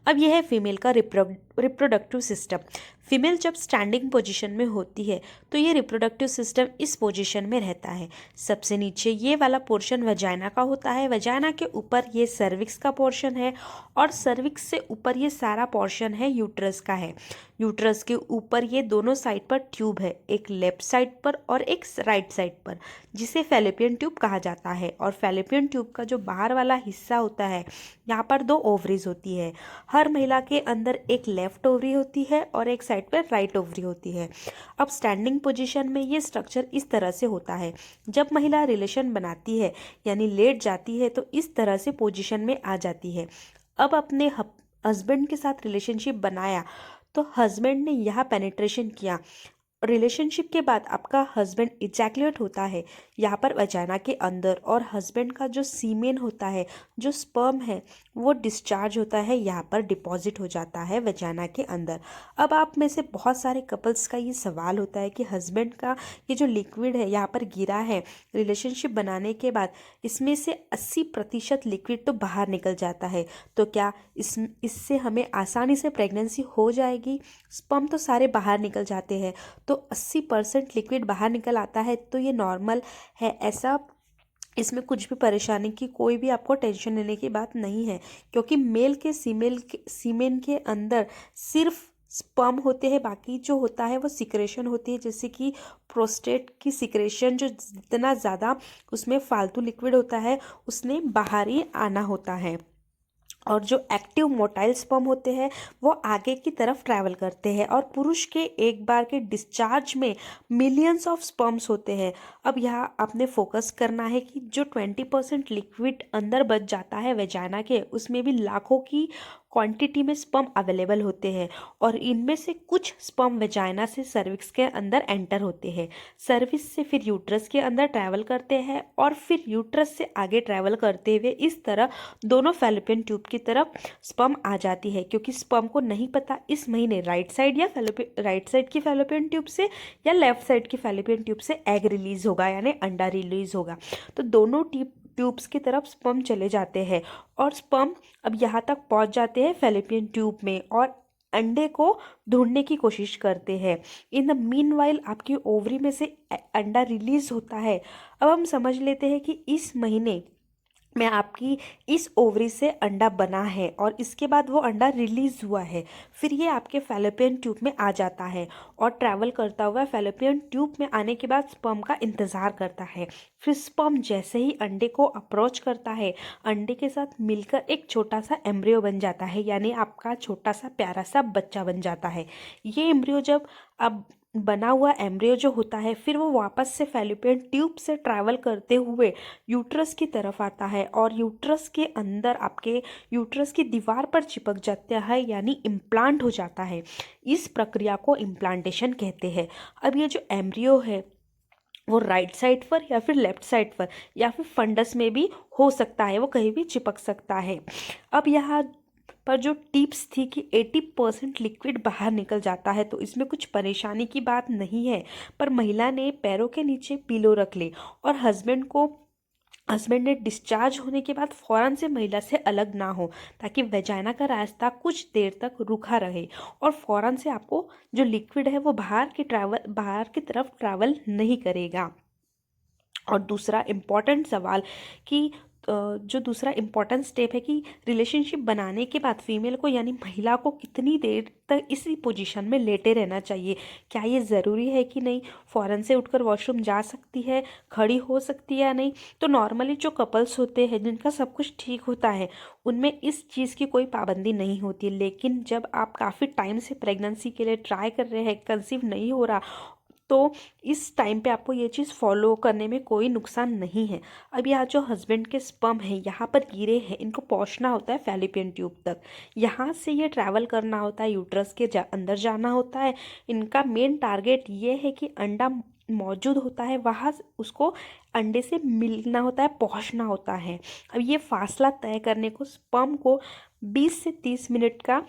अब यह है फीमेल का रिप्रोडक्टिव सिस्टम। फीमेल जब स्टैंडिंग पोजीशन में होती है तो ये रिप्रोडक्टिव सिस्टम इस पोजीशन में रहता है। सबसे नीचे ये वाला पोर्शन वजाइना का होता है, वजाइना के ऊपर ये सर्विक्स का पोर्शन है और सर्विक्स से ऊपर ये सारा पोर्शन है यूट्रस का है। यूट्रस के ऊपर ये दोनों साइड पर ट्यूब है, एक लेफ्ट साइड पर और एक राइट साइड पर, जिसे फैलोपियन ट्यूब कहा जाता है। और फैलोपियन ट्यूब का जो बाहर वाला हिस्सा होता है, यहाँ पर 2 ओवरीज होती है। हर महिला के अंदर एक लेफ्ट ओवरी होती है और एक साइड पर राइट ओवरी होती है। अब स्टैंडिंग पोजीशन में ये स्ट्रक्चर इस तरह से होता है। जब महिला रिलेशन बनाती है यानी लेट जाती है तो इस तरह से पोजीशन में आ जाती है। अब अपने हस्बैंड के साथ रिलेशनशिप बनाया तो हस्बैंड ने यहाँ पेनिट्रेशन किया। रिलेशनशिप के बाद आपका हस्बैंड इजैकुलेट होता है यहाँ पर वजाइना के अंदर, और हस्बैंड का जो सीमेन होता है, जो स्पर्म है, वो डिस्चार्ज होता है यहाँ पर, डिपॉजिट हो जाता है वजाइना के अंदर। अब आप में से बहुत सारे कपल्स का ये सवाल होता है कि हस्बैंड का ये जो लिक्विड है यहाँ पर गिरा है रिलेशनशिप बनाने के बाद, इसमें से 80% लिक्विड तो बाहर निकल जाता है, तो क्या इससे हमें आसानी से प्रेगनेंसी हो जाएगी? स्पर्म तो सारे बाहर निकल जाते हैं, तो 80% लिक्विड बाहर निकल आता है, तो ये नॉर्मल है। ऐसा इसमें कुछ भी परेशानी की, कोई भी आपको टेंशन लेने की बात नहीं है, क्योंकि मेल के सीमेन के अंदर सिर्फ स्पर्म होते हैं, बाकी जो होता है वो सिक्रेशन होती है, जैसे कि प्रोस्टेट की सिक्रेशन, जो जितना ज़्यादा उसमें फालतू लिक्विड होता है उसने बाहर ही आना होता है। और जो एक्टिव मोटाइल स्पर्म होते हैं वो आगे की तरफ ट्रैवल करते हैं, और पुरुष के एक बार के डिस्चार्ज में मिलियंस ऑफ स्पर्म्स होते हैं। अब यहाँ आपने फोकस करना है कि जो 20% लिक्विड अंदर बच जाता है वेजाइना के, उसमें भी लाखों की क्वांटिटी में स्पर्म अवेलेबल होते हैं, और इनमें से कुछ स्पर्म वेजाइना से सर्विक्स के अंदर एंटर होते हैं, सर्विक्स से फिर यूट्रस के अंदर ट्रैवल करते हैं, और फिर यूट्रस से आगे ट्रैवल करते हुए इस तरह दोनों फैलोपियन ट्यूब की तरफ स्पर्म आ जाती है। क्योंकि स्पर्म को नहीं पता इस महीने राइट साइड की फैलोपियन ट्यूब से या लेफ्ट साइड की फैलोपियन ट्यूब से एग रिलीज होगा, यानी अंडा रिलीज होगा, तो दोनों ट्यूब्स की तरफ स्पर्म चले जाते हैं, और स्पर्म अब यहाँ तक पहुँच जाते हैं फैलोपियन ट्यूब में और अंडे को ढूंढने की कोशिश करते हैं। इन द मीनवाइल आपकी ओवरी में से अंडा रिलीज होता है। अब हम समझ लेते हैं कि इस महीने में आपकी इस ओवरी से अंडा बना है और इसके बाद वो अंडा रिलीज हुआ है, फिर ये आपके फैलोपियन ट्यूब में आ जाता है, और ट्रैवल करता हुआ फैलोपियन ट्यूब में आने के बाद स्पर्म का इंतज़ार करता है। फिर स्पर्म जैसे ही अंडे को अप्रोच करता है, अंडे के साथ मिलकर एक छोटा सा एम्ब्रियो बन जाता है, यानी आपका छोटा सा प्यारा सा बच्चा बन जाता है। ये एम्ब्रियो जब अब बना हुआ एम्ब्रियो जो होता है, फिर वो वापस से फैलोपियन ट्यूब से ट्रैवल करते हुए यूट्रस की तरफ आता है, और यूट्रस के अंदर आपके यूट्रस की दीवार पर चिपक जाता है, यानी इम्प्लांट हो जाता है। इस प्रक्रिया को इम्प्लांटेशन कहते हैं। अब ये जो एम्ब्रियो है वो राइट साइड पर या फिर लेफ्ट साइड पर या फिर फंडस में भी हो सकता है, वो कहीं भी चिपक सकता है। अब यहाँ पर जो टिप्स थी कि 80% लिक्विड बाहर निकल जाता है, तो इसमें कुछ परेशानी की बात नहीं है, पर महिला ने पैरों के नीचे पिलो रख ली, और हस्बैंड ने डिस्चार्ज होने के बाद फ़ौरन से महिला से अलग ना हो, ताकि वेजाइना का रास्ता कुछ देर तक रुका रहे, और फ़ौरन से आपको जो लिक्विड है वो बाहर की तरफ ट्रैवल नहीं करेगा। और दूसरा इम्पॉर्टेंट सवाल कि जो दूसरा इम्पॉर्टेंट स्टेप है कि रिलेशनशिप बनाने के बाद फीमेल को यानी महिला को कितनी देर तक इसी पोजीशन में लेटे रहना चाहिए? क्या ये ज़रूरी है कि नहीं? फ़ौरन से उठकर वॉशरूम जा सकती है, खड़ी हो सकती है या नहीं? तो नॉर्मली जो कपल्स होते हैं जिनका सब कुछ ठीक होता है, उनमें इस चीज़ की कोई पाबंदी नहीं होती, लेकिन जब आप काफ़ी टाइम से प्रेगनेंसी के लिए ट्राई कर रहे हैं, कंसीव नहीं हो रहा, तो इस टाइम पे आपको ये चीज़ फॉलो करने में कोई नुकसान नहीं है। अब यहाँ जो हस्बैंड के स्पर्म है यहाँ पर गिरे हैं, इनको पहुँचना होता है फैलोपियन ट्यूब तक, यहाँ से ये ट्रैवल करना होता है, यूट्रस के अंदर जाना होता है। इनका मेन टारगेट ये है कि अंडा मौजूद होता है वहाँ उसको अंडे से मिलना होता है, पहुँचना होता है। अब ये फासला तय करने को स्पर्म को 20 से 30 मिनट का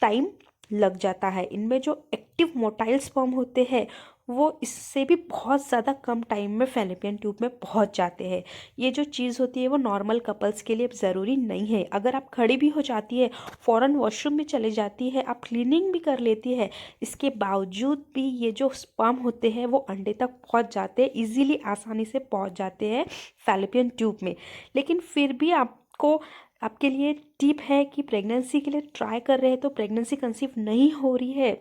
टाइम लग जाता है। इनमें जो एक्टिव मोटाइल स्पर्म होते हैं वो इससे भी बहुत ज़्यादा कम टाइम में फैलोपियन ट्यूब में पहुंच जाते हैं। ये जो चीज़ होती है वो नॉर्मल कपल्स के लिए ज़रूरी नहीं है। अगर आप खड़ी भी हो जाती है, फ़ौरन वॉशरूम में चले जाती है, आप क्लीनिंग भी कर लेती है, इसके बावजूद भी ये जो स्पर्म होते हैं वो अंडे तक पहुंच जाते हैं, इजीली आसानी से पहुंच जाते हैं फैलोपियन ट्यूब में। लेकिन फिर भी आपको आपके लिए टिप है कि प्रेगनेंसी के लिए ट्राई कर रहे हैं तो प्रेगनेंसी कंसीव नहीं हो रही है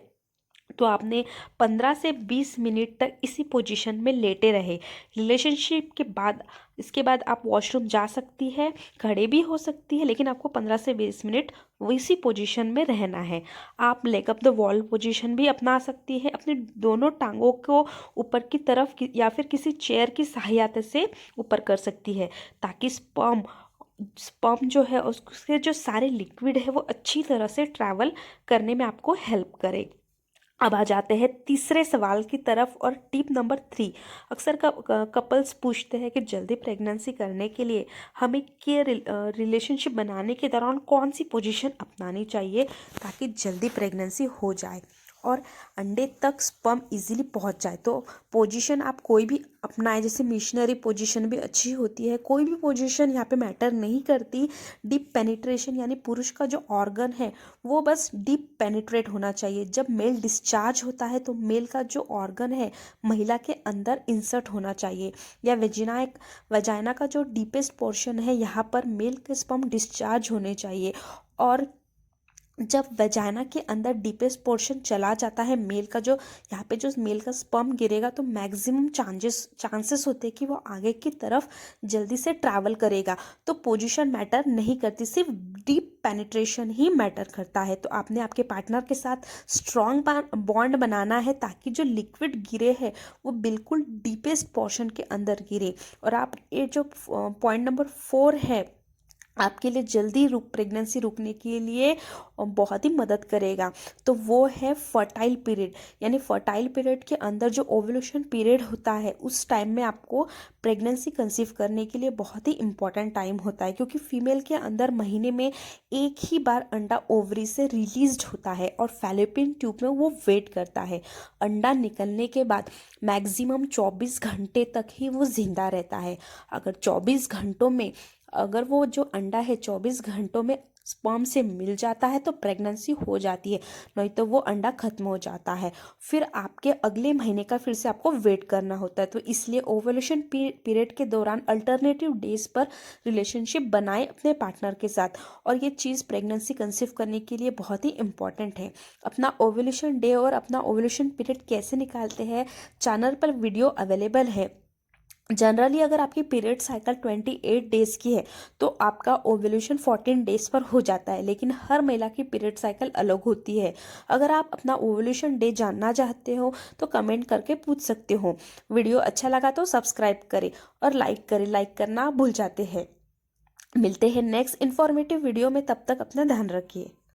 तो आपने 15 से 20 मिनट तक इसी पोजीशन में लेटे रहे। रिलेशनशिप के बाद इसके बाद आप वॉशरूम जा सकती है, खड़े भी हो सकती है, लेकिन आपको 15 से 20 मिनट इसी पोजीशन में रहना है। आप leg up the wall position भी अपना सकती है, अपने दोनों टांगों को ऊपर की तरफ या फिर किसी चेयर की सहायता से ऊपर कर सकती है, ताकि स्पर्म जो है उसके जो सारे लिक्विड है वो अच्छी तरह से ट्रैवल करने में आपको हेल्प करे। अब आ जाते हैं तीसरे सवाल की तरफ और टिप नंबर 3। अक्सर कपल्स पूछते हैं कि जल्दी प्रेगनेंसी करने के लिए हमें के रिलेशनशिप बनाने के दौरान कौन सी पोजीशन अपनानी चाहिए ताकि जल्दी प्रेगनेंसी हो जाए और अंडे तक स्पर्म इजीली पहुंच जाए। तो पोजीशन आप कोई भी अपनाएं, जैसे मिशनरी पोजीशन भी अच्छी होती है, कोई भी पोजीशन यहाँ पे मैटर नहीं करती। डीप पेनिट्रेशन यानी पुरुष का जो ऑर्गन है वो बस डीप पेनिट्रेट होना चाहिए। जब मेल डिस्चार्ज होता है तो मेल का जो ऑर्गन है महिला के अंदर इंसर्ट होना चाहिए, या वजाइना का जो डीपेस्ट पोर्शन है यहाँ पर मेल के स्पर्म डिस्चार्ज होने चाहिए। और जब वजाइना के अंदर डीपेस्ट पोर्शन चला जाता है मेल का, जो यहाँ पे जो मेल का स्पर्म गिरेगा तो मैक्सिमम चांसेस होते हैं कि वो आगे की तरफ जल्दी से ट्रैवल करेगा। तो पोजीशन मैटर नहीं करती, सिर्फ डीप पेनिट्रेशन ही मैटर करता है। तो आपने आपके पार्टनर के साथ स्ट्रॉन्ग बॉन्ड बनाना है ताकि जो लिक्विड गिरे है वो बिल्कुल डीपेस्ट पोर्शन के अंदर गिरे। और आप ये जो पॉइंट नंबर 4 है आपके लिए जल्दी प्रेगनेंसी रुकने के लिए बहुत ही मदद करेगा, तो वो है फर्टाइल पीरियड। यानी फर्टाइल पीरियड के अंदर जो ओव्यूलेशन पीरियड होता है उस टाइम में आपको प्रेगनेंसी कंसीव करने के लिए बहुत ही इंपॉर्टेंट टाइम होता है, क्योंकि फीमेल के अंदर महीने में एक ही बार अंडा ओवरी से रिलीज्ड होता है और फैलोपियन ट्यूब में वो वेट करता है। अंडा निकलने के बाद मैक्सिमम 24 घंटे तक ही वो जिंदा रहता है। अगर 24 घंटों में अगर वो जो अंडा है 24 घंटों में स्पर्म से मिल जाता है तो प्रेगनेंसी हो जाती है, नहीं तो वो अंडा खत्म हो जाता है। फिर आपके अगले महीने का फिर से आपको वेट करना होता है। तो इसलिए ओवुलेशन पीरियड के दौरान अल्टरनेटिव डेज पर रिलेशनशिप बनाएं अपने पार्टनर के साथ। और ये चीज़ प्रेगनेंसी कंसीव करने के लिए बहुत ही इंपॉर्टेंट है। अपना ओवुलेशन डे और अपना ओवुलेशन पीरियड कैसे निकालते हैं, चैनल पर वीडियो अवेलेबल है। जनरली अगर आपकी पीरियड साइकिल 28 डेज़ की है तो आपका ओव्यूलेशन 14 डेज़ पर हो जाता है, लेकिन हर महिला की पीरियड साइकिल अलग होती है। अगर आप अपना ओव्यूलेशन डे जानना चाहते हो तो कमेंट करके पूछ सकते हो। वीडियो अच्छा लगा तो सब्सक्राइब करें और लाइक करें, लाइक करना भूल जाते हैं। मिलते हैं नेक्स्ट इन्फॉर्मेटिव वीडियो में, तब तक अपना ध्यान रखिए।